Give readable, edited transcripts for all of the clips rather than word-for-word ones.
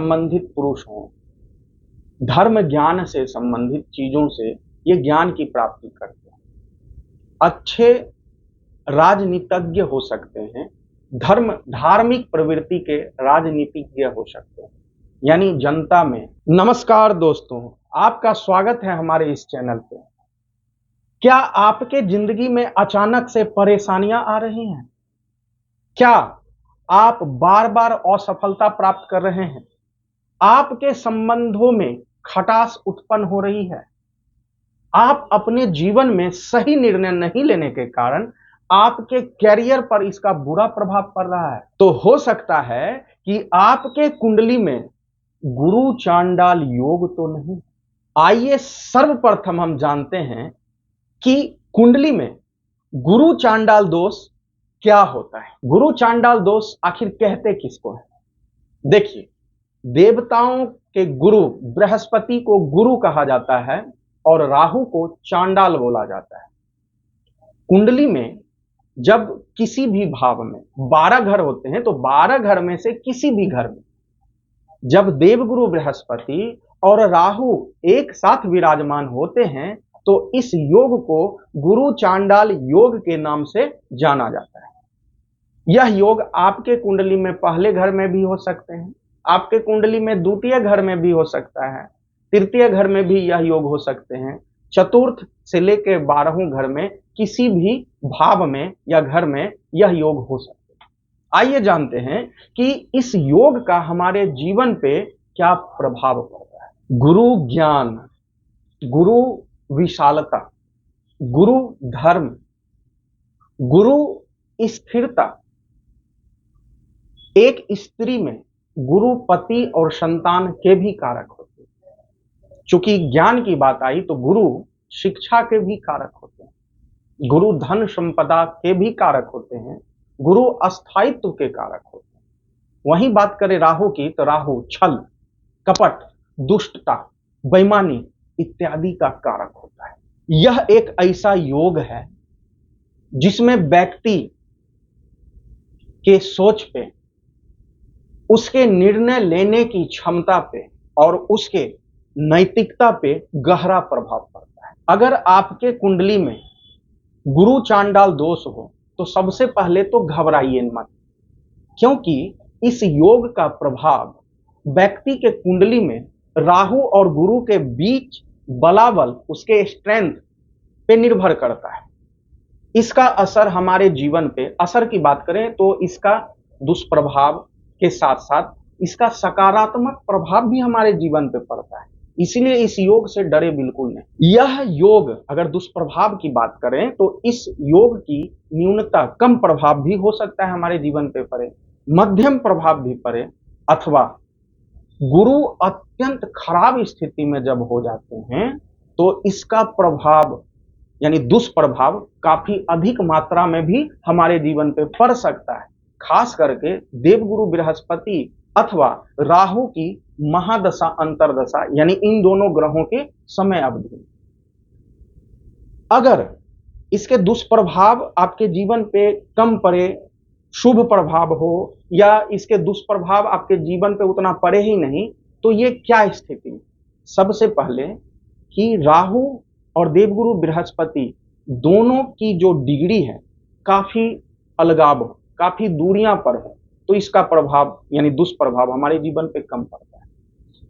संबंधित पुरुष हों, धर्म ज्ञान से संबंधित चीजों से ये ज्ञान की प्राप्ति करते हैं। अच्छे राजनीतिज्ञ हो सकते हैं, धार्मिक प्रवृत्ति के राजनीतिज्ञ हो सकते हैं, यानी जनता में। नमस्कार दोस्तों, आपका स्वागत है हमारे इस चैनल पे। क्या आपके जिंदगी में अचानक से परेशानियां आ रही हैं? क्या आप बार बार असफलता प्राप्त कर रहे हैं? आपके संबंधों में खटास उत्पन्न हो रही है? आप अपने जीवन में सही निर्णय नहीं लेने के कारण आपके कैरियर पर इसका बुरा प्रभाव पड़ रहा है। तो हो सकता है कि आपके कुंडली में गुरु चांडाल योग तो नहीं। आइए सर्वप्रथम हम जानते हैं कि कुंडली में गुरु चांडाल दोष क्या होता है। गुरु चांडाल दोष आखिर कहते किसको है? देखिए, देवताओं के गुरु बृहस्पति को गुरु कहा जाता है और राहु को चांडाल बोला जाता है। कुंडली में जब किसी भी भाव में 12 घर होते हैं, तो 12 घर में से किसी भी घर में जब देवगुरु बृहस्पति और राहु एक साथ विराजमान होते हैं, तो इस योग को गुरु चांडाल योग के नाम से जाना जाता है। यह योग आपके कुंडली में पहले घर में भी हो सकते हैं, आपके कुंडली में द्वितीय घर में भी हो सकता है, तृतीय घर में भी यह योग हो सकते हैं, चतुर्थ से लेकर 12वें घर में किसी भी भाव में या घर में यह योग हो सकते हैं। आइए जानते हैं कि इस योग का हमारे जीवन पे क्या प्रभाव पड़ता है। गुरु ज्ञान, गुरु विशालता, गुरु धर्म, गुरु स्थिरता। एक स्त्री में गुरु पति और संतान के भी कारक होते हैं। चूंकि ज्ञान की बात आई तो गुरु शिक्षा के भी कारक होते हैं, गुरु धन संपदा के भी कारक होते हैं, गुरु अस्थायित्व के कारक होते हैं। वहीं बात करें राहु की, तो राहु छल, कपट, दुष्टता, बेईमानी इत्यादि का कारक होता है। यह एक ऐसा योग है जिसमें व्यक्ति के सोच पे, उसके निर्णय लेने की क्षमता पे और उसके नैतिकता पे गहरा प्रभाव पड़ता है। अगर आपके कुंडली में गुरु चांडाल दोष हो तो सबसे पहले तो घबराइए मत, क्योंकि इस योग का प्रभाव व्यक्ति के कुंडली में राहु और गुरु के बीच बलाबल, उसके स्ट्रेंथ पे निर्भर करता है। इसका असर हमारे जीवन पे, असर की बात करें तो इसका दुष्प्रभाव के साथ साथ इसका सकारात्मक प्रभाव भी हमारे जीवन पे पड़ता है। इसीलिए इस योग से डरे बिल्कुल नहीं। यह योग अगर दुष्प्रभाव की बात करें तो इस योग की न्यूनता, कम प्रभाव भी हो सकता है हमारे जीवन पे पड़े, मध्यम प्रभाव भी पड़े, अथवा गुरु अत्यंत खराब स्थिति में जब हो जाते हैं तो इसका प्रभाव यानी दुष्प्रभाव काफी अधिक मात्रा में भी हमारे जीवन पे पड़ सकता है, खास करके देवगुरु बृहस्पति अथवा राहु की महादशा अंतरदशा, यानी इन दोनों ग्रहों के समय अवधि। अगर इसके दुष्प्रभाव आपके जीवन पे कम पड़े, शुभ प्रभाव हो, या इसके दुष्प्रभाव आपके जीवन पे उतना पड़े ही नहीं, तो ये क्या स्थिति? सबसे पहले कि राहु और देवगुरु बृहस्पति दोनों की जो डिग्री है काफी अलगाव हो, काफी दूरियां पर हो, तो इसका प्रभाव यानी दुष्प्रभाव हमारे जीवन पे कम पड़ता है।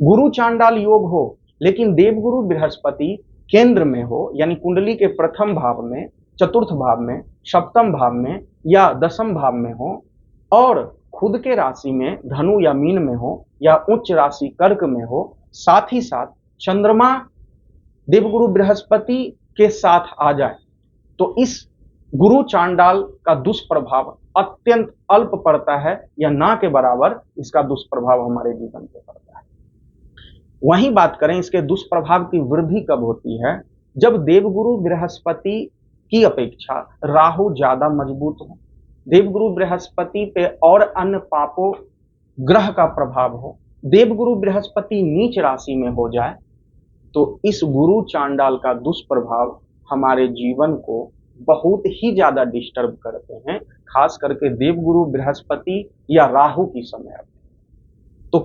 गुरु चांडाल योग हो लेकिन देवगुरु बृहस्पति केंद्र में हो, यानी कुंडली के प्रथम भाव में, चतुर्थ भाव में, सप्तम भाव में या दसम भाव में हो, और खुद के राशि में धनु या मीन में हो, या उच्च राशि कर्क में हो, साथ ही साथ चंद्रमा देवगुरु बृहस्पति के साथ आ जाए, तो इस गुरु चांडाल का दुष्प्रभाव अत्यंत अल्प पड़ता है, या ना के बराबर इसका दुष्प्रभाव हमारे जीवन पे पड़ता है। वहीं बात करें इसके दुष्प्रभाव की वृद्धि कब होती है? जब देवगुरु बृहस्पति की अपेक्षा राहु ज्यादा मजबूत हो, देवगुरु बृहस्पति पे और अन्य पापों ग्रह का प्रभाव हो, देवगुरु बृहस्पति नीच राशि में हो जाए, तो इस गुरु चांडाल का दुष्प्रभाव हमारे जीवन को बहुत ही ज्यादा डिस्टर्ब करते हैं, खास करके देवगुरु बृहस्पति या राहु की समय। तो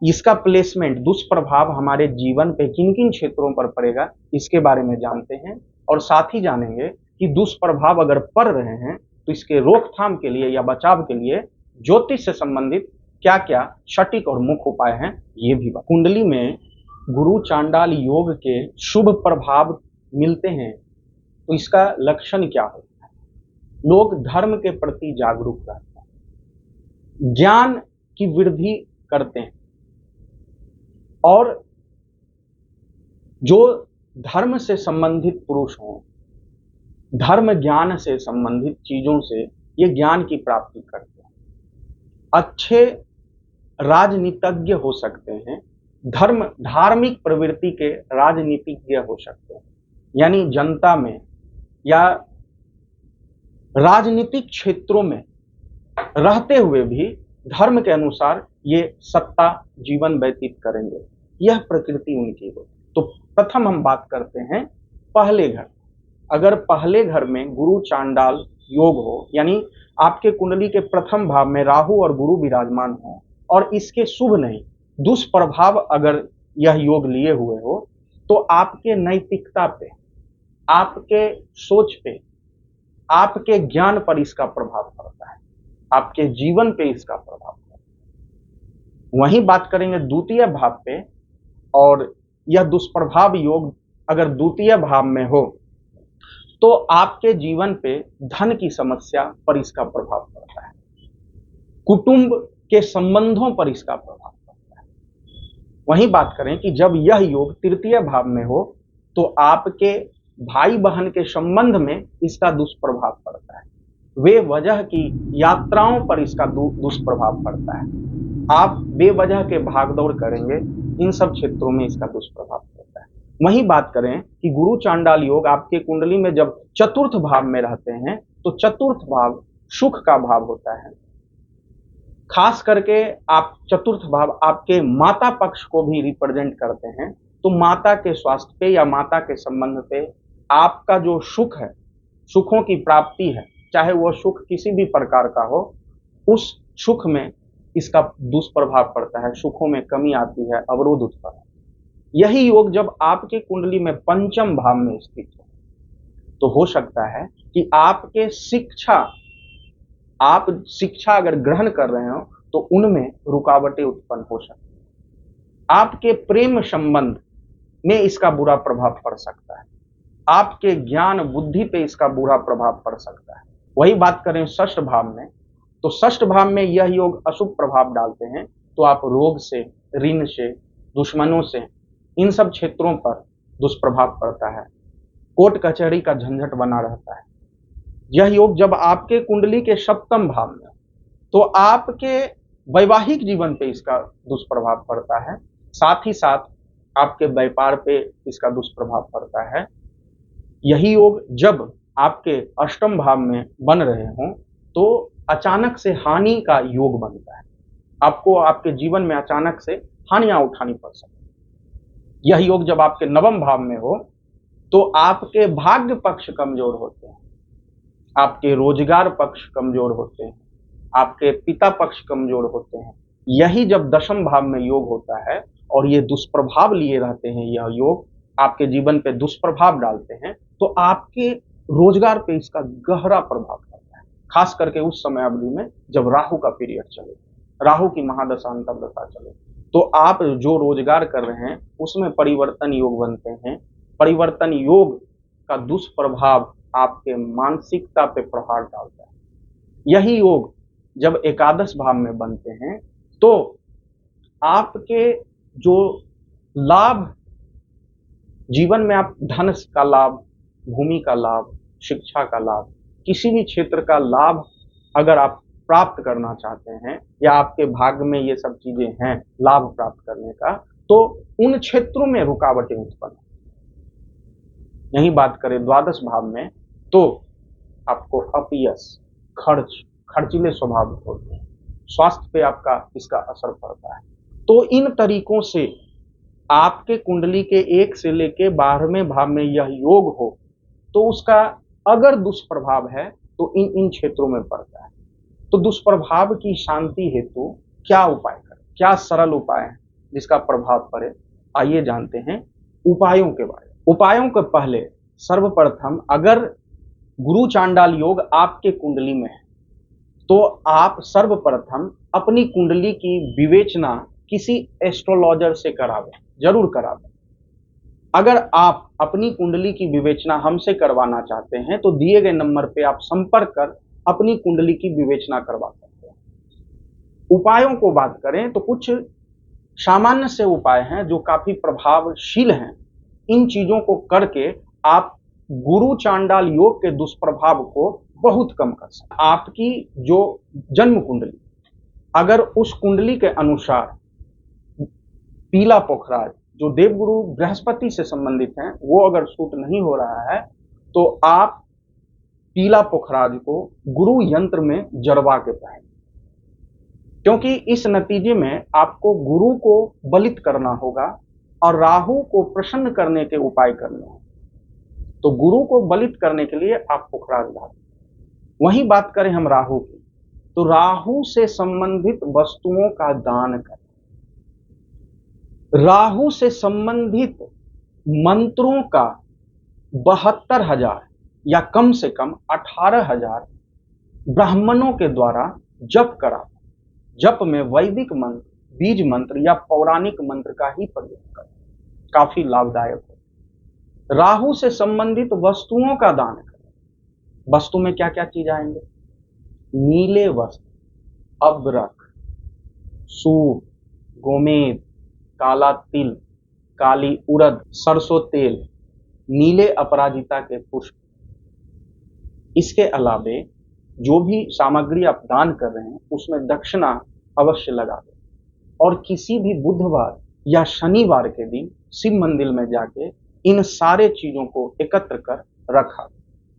इसका प्लेसमेंट, दुष्प्रभाव हमारे जीवन पे किन किन क्षेत्रों पर पड़ेगा, इसके बारे में जानते हैं। और साथ ही जानेंगे कि दुष्प्रभाव अगर पड़ रहे हैं तो इसके रोकथाम के लिए या बचाव के लिए ज्योतिष से संबंधित क्या क्या सटीक और मुख्य उपाय हैं, ये भी। कुंडली में गुरु चांडाल योग के शुभ प्रभाव मिलते हैं तो इसका लक्षण क्या होता है? लोग धर्म के प्रति जागरूक रहते हैं, ज्ञान की वृद्धि करते हैं, और जो धर्म से संबंधित पुरुष हों, धर्म ज्ञान से संबंधित चीजों से ये ज्ञान की प्राप्ति करते हैं। अच्छे राजनीतिज्ञ हो सकते हैं, धार्मिक प्रवृत्ति के राजनीतिज्ञ हो सकते हैं, यानी जनता में या राजनीतिक क्षेत्रों में रहते हुए भी धर्म के अनुसार ये सत्ता जीवन व्यतीत करेंगे, यह प्रकृति उनकी हो। तो प्रथम हम बात करते हैं पहले घर। अगर पहले घर में गुरु चांडाल योग हो, यानी आपके कुंडली के प्रथम भाव में राहु और गुरु विराजमान हो और इसके शुभ नहीं दुष्प्रभाव अगर यह योग लिए हुए हो, तो आपके नैतिकता पे, आपके सोच पे, आपके ज्ञान पर इसका प्रभाव पड़ता है, आपके जीवन पे इसका प्रभाव पड़ता है। वहीं बात करेंगे द्वितीय भाव पे, और यह दुष्प्रभाव योग अगर द्वितीय भाव में हो तो आपके जीवन पे धन की समस्या पर इसका प्रभाव पड़ता है, कुटुंब के संबंधों पर इसका प्रभाव पड़ता है। वहीं बात करें कि जब यह योग तृतीय भाव में हो तो आपके भाई बहन के संबंध में इसका दुष्प्रभाव पड़ता है, वे वजह की यात्राओं पर इसका दुष्प्रभाव पड़ता है, आप बेवजह के भागदौड़ करेंगे, इन सब क्षेत्रों में इसका दुष्प्रभाव पड़ता है। वहीं बात करें कि गुरु चांडाल योग आपके कुंडली में जब चतुर्थ भाव में रहते हैं तो चतुर्थ भाव सुख का भाव होता है। खास करके आप चतुर्थ भाव आपके माता पक्ष को भी रिप्रेजेंट करते हैं, तो माता के स्वास्थ्य पे या माता के संबंध पे आपका जो सुख है, सुखों की प्राप्ति है, चाहे वह सुख किसी भी प्रकार का हो, उस सुख में इसका दुष्प्रभाव पड़ता है, सुखों में कमी आती है, अवरोध उत्पन्न। यही योग जब आपके कुंडली में पंचम भाव में स्थित हो तो हो सकता है कि आपके आप शिक्षा अगर ग्रहण कर रहे हो तो उनमें रुकावटें उत्पन्न हो सकती हैं, आपके प्रेम संबंध में इसका बुरा प्रभाव पड़ सकता है, आपके ज्ञान बुद्धि पे इसका बुरा प्रभाव पड़ सकता है। वही बात करें षष्ठ भाव में, तो षष्ठ भाव में यह योग अशुभ प्रभाव डालते हैं, तो आप रोग से, ऋण से, दुश्मनों से, इन सब क्षेत्रों पर दुष्प्रभाव पड़ता है, कोर्ट कचहरी का झंझट बना रहता है। यह योग जब आपके कुंडली के सप्तम भाव में तो आपके वैवाहिक जीवन पे इसका दुष्प्रभाव पड़ता है, साथ ही साथ आपके व्यापार पे इसका दुष्प्रभाव पड़ता है। यही योग जब आपके अष्टम भाव में बन रहे हों तो अचानक से हानि का योग बनता है, आपको आपके जीवन में अचानक से हानियां उठानी पड़ सकती है। यह योग जब आपके नवम भाव में हो तो आपके भाग्य पक्ष कमजोर होते हैं, आपके रोजगार पक्ष कमजोर होते हैं, आपके पिता पक्ष कमजोर होते हैं। यही जब दशम भाव में योग होता है और ये दुष्प्रभाव लिए रहते हैं, यह योग आपके जीवन पे दुष्प्रभाव डालते हैं, तो आपके रोजगार पे इसका गहरा प्रभाव पड़ता है, खास करके उस समय अवधि में जब राहु का पीरियड चले, राहु की महादशा अंतर्दशा चले, तो आप जो रोजगार कर रहे हैं उसमें परिवर्तन योग बनते हैं। परिवर्तन योग का दुष्प्रभाव आपके मानसिकता पे प्रहार डालता है। यही योग जब एकादश भाव में बनते हैं तो आपके जो लाभ जीवन में, आप धन का लाभ, भूमि का लाभ, शिक्षा का लाभ, किसी भी क्षेत्र का लाभ अगर आप प्राप्त करना चाहते हैं या आपके भाग्य में ये सब चीजें हैं लाभ प्राप्त करने का, तो उन क्षेत्रों में रुकावटें उत्पन्न। यही बात करें द्वादश भाव में तो आपको अपयश, खर्चीले स्वभाव होते हैं, स्वास्थ्य पे आपका इसका असर पड़ता है। तो इन तरीकों से आपके कुंडली के 1 से लेके 12वें भाव में यह योग हो तो उसका अगर दुष्प्रभाव है तो इन क्षेत्रों में पड़ता है। तो दुष्प्रभाव की शांति हेतु क्या उपाय करें, क्या सरल उपाय है, जिसका प्रभाव पड़े। आइए जानते हैं उपायों के बारे में। उपायों के पहले सर्वप्रथम अगर गुरु चांडाल योग आपके कुंडली में है तो आप सर्वप्रथम अपनी कुंडली की विवेचना किसी एस्ट्रोलॉजर से करावें, जरूर करावें। अगर आप अपनी कुंडली की विवेचना हमसे करवाना चाहते हैं तो दिए गए नंबर पे आप संपर्क कर अपनी कुंडली की विवेचना करवा सकते हैं। उपायों को बात करें तो कुछ सामान्य से उपाय हैं जो काफी प्रभावशील हैं। इन चीजों को करके आप गुरु चांडाल योग के दुष्प्रभाव को बहुत कम कर सकते हैं। आपकी जो जन्म कुंडली, अगर उस कुंडली के अनुसार पीला पोखराज जो देवगुरु बृहस्पति से संबंधित हैं वो अगर सूट नहीं हो रहा है तो आप पीला पोखराज को गुरु यंत्र में जड़वा के पहने, क्योंकि इस नतीजे में आपको गुरु को बलित करना होगा और राहु को प्रसन्न करने के उपाय करने होंगे। तो गुरु को बलित करने के लिए आप पोखराज धारण। वहीं बात करें हम राहु की, तो राहु से संबंधित वस्तुओं का दान करें। राहु से संबंधित मंत्रों का 72,000 या कम से कम 18,000 ब्राह्मणों के द्वारा जप करा। जप में वैदिक मंत्र, बीज मंत्र या पौराणिक मंत्र का ही प्रयोग करें, काफी लाभदायक हो। राहु से संबंधित वस्तुओं का दान करें। वस्तु में क्या क्या चीज आएंगे? नीले वस्त्र, अभ्रक, सूप, गोमेद, काला तिल, काली उड़द, सरसों तेल, नीले अपराजिता के पुष्प। इसके अलावे जो भी सामग्री आप दान कर रहे हैं उसमें दक्षिणा अवश्य लगा दें और किसी भी बुधवार या शनिवार के दिन शिव मंदिर में जाके इन सारे चीजों को एकत्र कर रखा।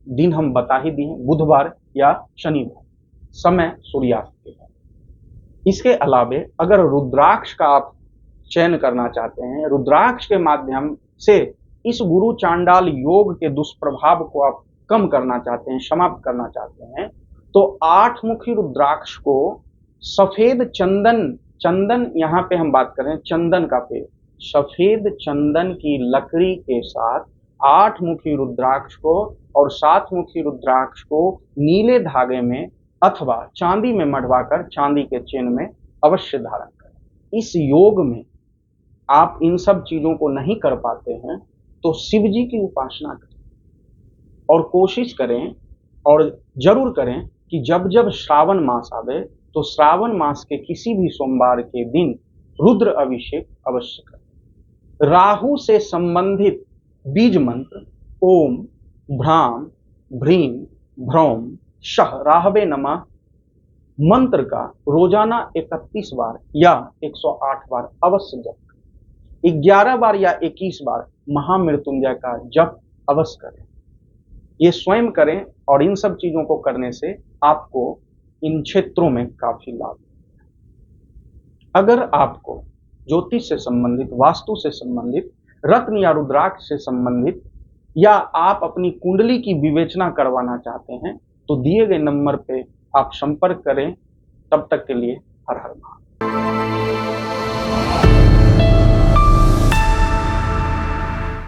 दिन हम बता ही दिए, बुधवार या शनिवार, समय सूर्यास्त के बाद। इसके अलावे अगर रुद्राक्ष का आप चयन करना चाहते हैं, रुद्राक्ष के माध्यम से इस गुरु चांडाल योग के दुष्प्रभाव को आप कम करना चाहते हैं, समाप्त करना चाहते हैं, तो 8 मुखी रुद्राक्ष को सफेद चंदन यहाँ पे हम बात करें चंदन का पेड़, सफेद चंदन की लकड़ी के साथ 8 मुखी रुद्राक्ष को और 7 मुखी रुद्राक्ष को नीले धागे में अथवा चांदी में मढ़वाकर चांदी के चेन में अवश्य धारण करें। इस योग में आप इन सब चीजों को नहीं कर पाते हैं तो शिव जी की उपासना करें और कोशिश करें और जरूर करें कि जब जब श्रावण मास आवे तो श्रावण मास के किसी भी सोमवार के दिन रुद्र अभिषेक अवश्य करें। राहु से संबंधित बीज मंत्र ओम भ्राम भ्रीम भ्रौम शह राहवे नमः मंत्र का रोजाना 31 बार या 108 बार अवश्य जप करें। 11 बार या 21 बार महामृत्युंजय का जप अवश्य करें। ये स्वयं करें और इन सब चीजों को करने से आपको इन क्षेत्रों में काफी लाभ है। अगर आपको ज्योतिष से संबंधित, वास्तु से संबंधित, रत्न या रुद्राक्ष से संबंधित या आप अपनी कुंडली की विवेचना करवाना चाहते हैं तो दिए गए नंबर पे आप संपर्क करें। तब तक के लिए हर हर महादेव।